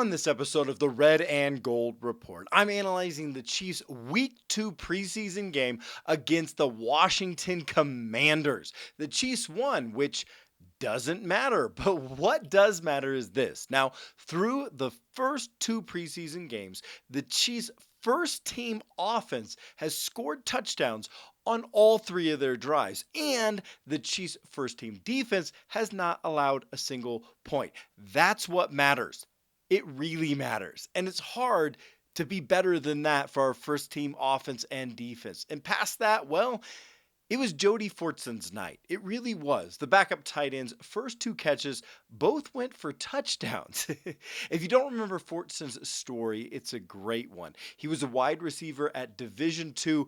On this episode of the Red and Gold Report, I'm analyzing the Chiefs' Week 2 preseason game against the Washington Commanders. The Chiefs won, which doesn't matter, but what does matter is this. Now, through the first two preseason games, the Chiefs' first team offense has scored touchdowns on all three of their drives, and the Chiefs' first team defense has not allowed a single point. That's what matters. It really matters. And it's hard to be better than that for our first team offense and defense. And past that, well, it was Jody Fortson's night. It really was. The backup tight end's first two catches both went for touchdowns. If you don't remember Fortson's story, it's a great one. He was a wide receiver at Division II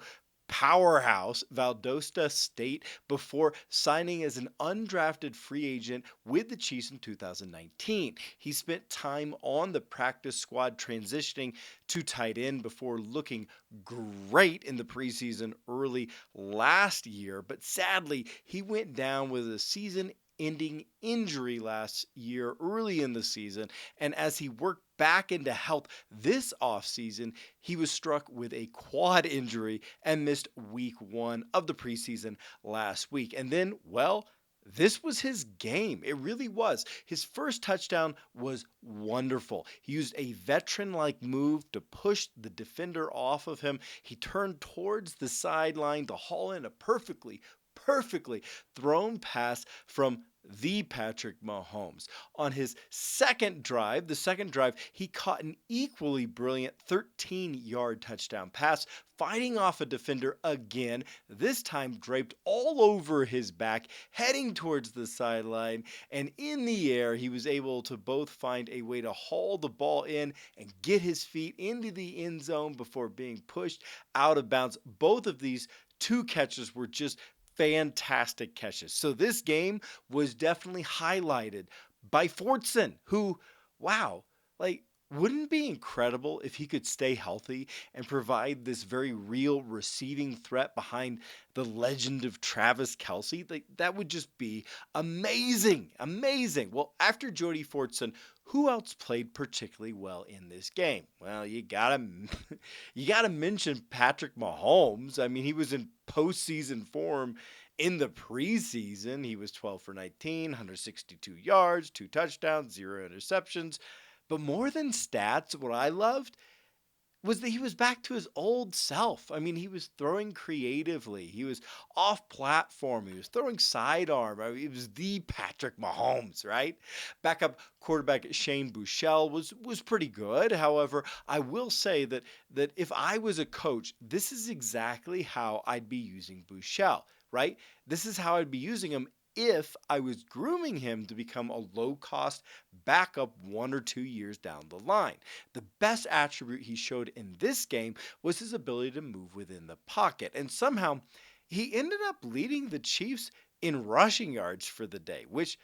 powerhouse Valdosta State before signing as an undrafted free agent with the Chiefs in 2019. He spent time on the practice squad transitioning to tight end before looking great in the preseason early last year, but sadly, he went down with a season ending injury last year early in the season, and as he worked back into health this offseason, he was struck with a quad injury and missed week 1 of the preseason last week. And then, well, this was his game. It really was. His first touchdown was wonderful. He used a veteran like move to push the defender off of him. He turned towards the sideline to haul in a perfectly thrown pass from the Patrick Mahomes. On his second drive, he caught an equally brilliant 13-yard touchdown pass, fighting off a defender again, this time draped all over his back, heading towards the sideline, and in the air, he was able to both find a way to haul the ball in and get his feet into the end zone before being pushed out of bounds. Both of these two catches were just fantastic catches. So this game was definitely highlighted by Fortson, who, wow, wouldn't it be incredible if he could stay healthy and provide this very real receiving threat behind the legend of Travis Kelce? That would just be amazing. Amazing. Well, after Jody Fortson, who else played particularly well in this game? Well, you gotta mention Patrick Mahomes. I mean, he was in postseason form in the preseason. He was 12 for 19, 162 yards, 2 touchdowns, 0 interceptions. But more than stats, what I loved was that he was back to his old self. I mean, he was throwing creatively. He was off platform. He was throwing sidearm. I mean, it was the Patrick Mahomes, right? Backup quarterback Shane Buechele was pretty good. However, I will say that if I was a coach, this is exactly how I'd be using Buechele, right? This is how I'd be using him if I was grooming him to become a low-cost backup 1 or 2 years down the line. The best attribute he showed in this game was his ability to move within the pocket, and somehow he ended up leading the Chiefs in rushing yards for the day, which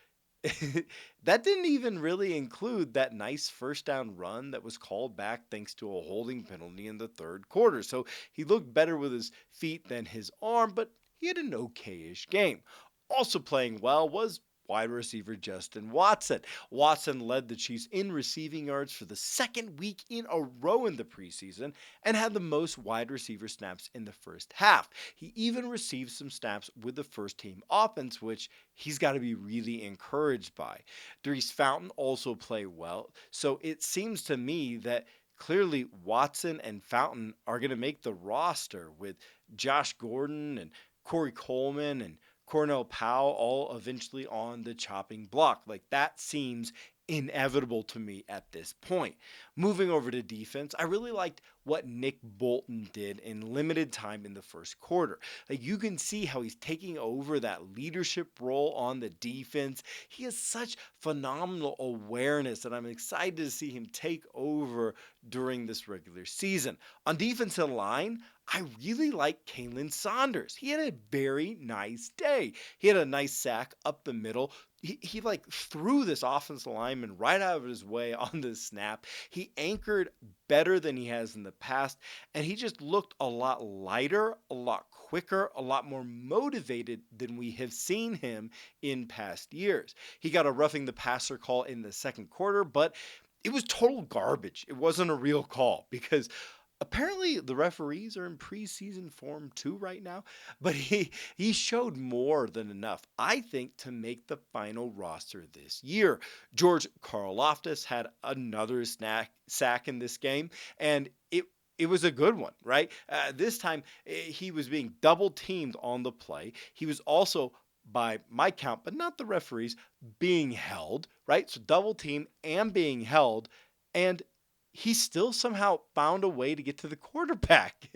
that didn't even really include that nice first down run that was called back thanks to a holding penalty in the third quarter. So he looked better with his feet than his arm, but he had an okay-ish game. Also playing well was wide receiver Justin Watson. Watson led the Chiefs in receiving yards for the second week in a row in the preseason and had the most wide receiver snaps in the first half. He even received some snaps with the first team offense, which he's got to be really encouraged by. Dries Fountain also played well, so it seems to me that clearly Watson and Fountain are going to make the roster with Josh Gordon and Corey Coleman and Cornell Powell all eventually on the chopping block. That seems inevitable to me at this point. Moving over to defense, I really liked what Nick Bolton did in limited time in the first quarter. You can see how he's taking over that leadership role on the defense. He has such phenomenal awareness, and I'm excited to see him take over during this regular season. On defensive line, I really like Kalen Saunders. He had a very nice day. He had a nice sack up the middle. He threw this offensive lineman right out of his way on the snap. He anchored better than he has in the past, and he just looked a lot lighter, a lot quicker, a lot more motivated than we have seen him in past years. He got a roughing the passer call in the second quarter, but it was total garbage. It wasn't a real call because apparently the referees are in preseason form too right now, but he showed more than enough, I think, to make the final roster this year. George Karloftis had another sack in this game, and it was a good one, right? This time he was being double teamed on the play. He was also, by my count, but not the referees, being held, right? So double team and being held, and he still somehow found a way to get to the quarterback.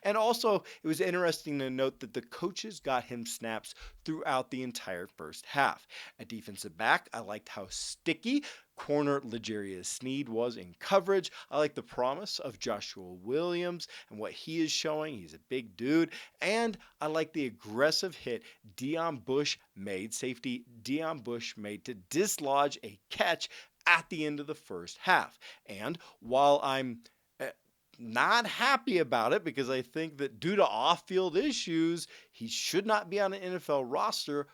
And also, it was interesting to note that the coaches got him snaps throughout the entire first half. At defensive back, I liked how sticky corner Legarius Sneed was in coverage. I like the promise of Joshua Williams and what he is showing. He's a big dude. And I like the aggressive hit safety Dion Bush made to dislodge a catch at the end of the first half. And while I'm not happy about it because I think that due to off field issues, he should not be on an NFL roster.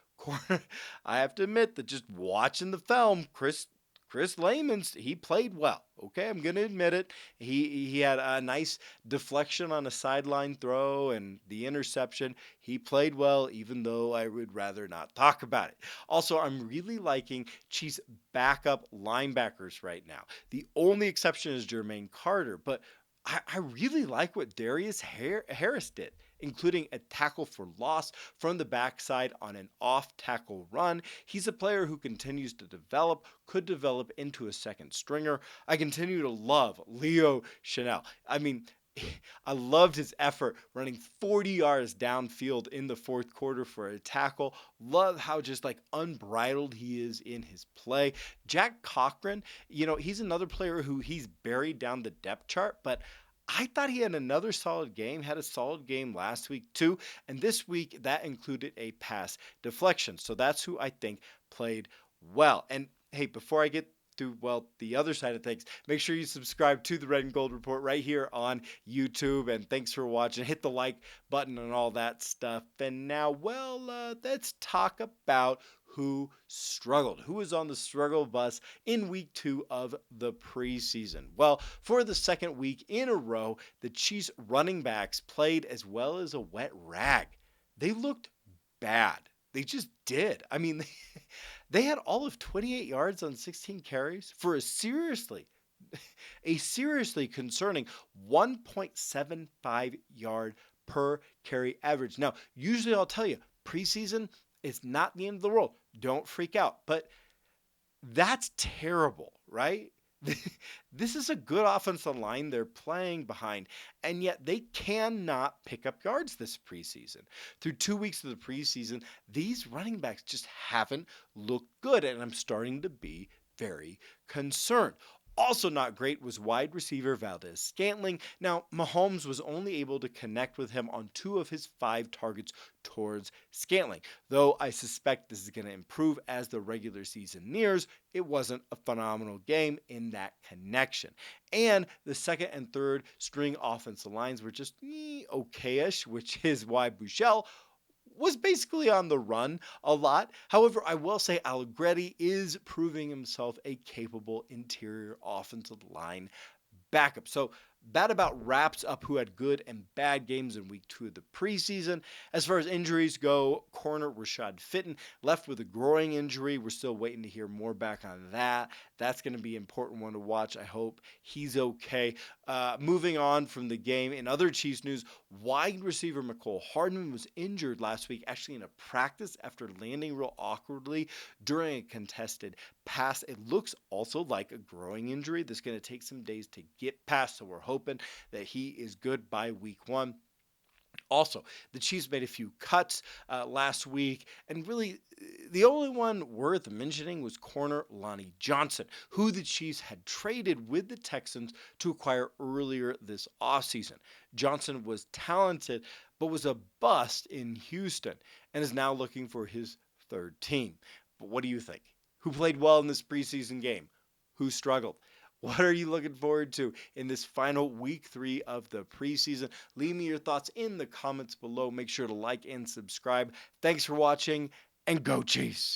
I have to admit that just watching the film, Chris Layman's, he played well. Okay, I'm gonna admit it. He had a nice deflection on a sideline throw and the interception. He played well, even though I would rather not talk about it. Also, I'm really liking Chiefs backup linebackers right now. The only exception is Jermaine Carter, but I really like what Darius Harris did, including a tackle for loss from the backside on an off tackle run. He's a player who continues to develop, could develop into a second stringer. I continue to love Leo Chanel. I mean, I loved his effort running 40 yards downfield in the fourth quarter for a tackle. Love how just like unbridled he is in his play. Jack Cochran, he's another player who he's buried down the depth chart, but I thought he had another solid game, had a solid game last week too. And this week that included a pass deflection. So that's who I think played well. And hey, before I get to, well, the other side of things, make sure you subscribe to the Red and Gold Report right here on YouTube. And thanks for watching. Hit the like button and all that stuff. And now, well, let's talk about who struggled, who was on the struggle bus in week 2 of the preseason. Well, for the second week in a row, the Chiefs running backs played as well as a wet rag. They looked bad. They just did. I mean, they had all of 28 yards on 16 carries for a seriously concerning 1.75 yard per carry average. Now, usually I'll tell you, preseason, it's not the end of the world. Don't freak out. But that's terrible, right? This is a good offensive line they're playing behind, and yet they cannot pick up yards this preseason. Through 2 weeks of the preseason, these running backs just haven't looked good, and I'm starting to be very concerned. Also not great was wide receiver Valdez Scantling. Now, Mahomes was only able to connect with him on 2 of his 5 targets towards Scantling. Though I suspect this is going to improve as the regular season nears, it wasn't a phenomenal game in that connection. And the second and third string offensive lines were just okay-ish, which is why Buechele was basically on the run a lot. However, I will say Allegretti is proving himself a capable interior offensive line backup. So that about wraps up who had good and bad games in week 2 of the preseason. As far as injuries go, corner Rashad Fitton left with a groin injury. We're still waiting to hear more back on that. That's going to be an important one to watch. I hope he's okay. Moving on from the game, in other Chiefs news, wide receiver Mecole Hardman was injured last week, actually in a practice after landing real awkwardly during a contested pass. It looks also like a growing injury that's going to take some days to get past, so we're hoping that he is good by week 1. Also, the Chiefs made a few cuts last week, and really the only one worth mentioning was corner Lonnie Johnson, who the Chiefs had traded with the Texans to acquire earlier this offseason. Johnson was talented, but was a bust in Houston, and is now looking for his third team. But what do you think? Who played well in this preseason game? Who struggled? What are you looking forward to in this final week 3 of the preseason? Leave me your thoughts in the comments below. Make sure to like and subscribe. Thanks for watching, and go Chiefs!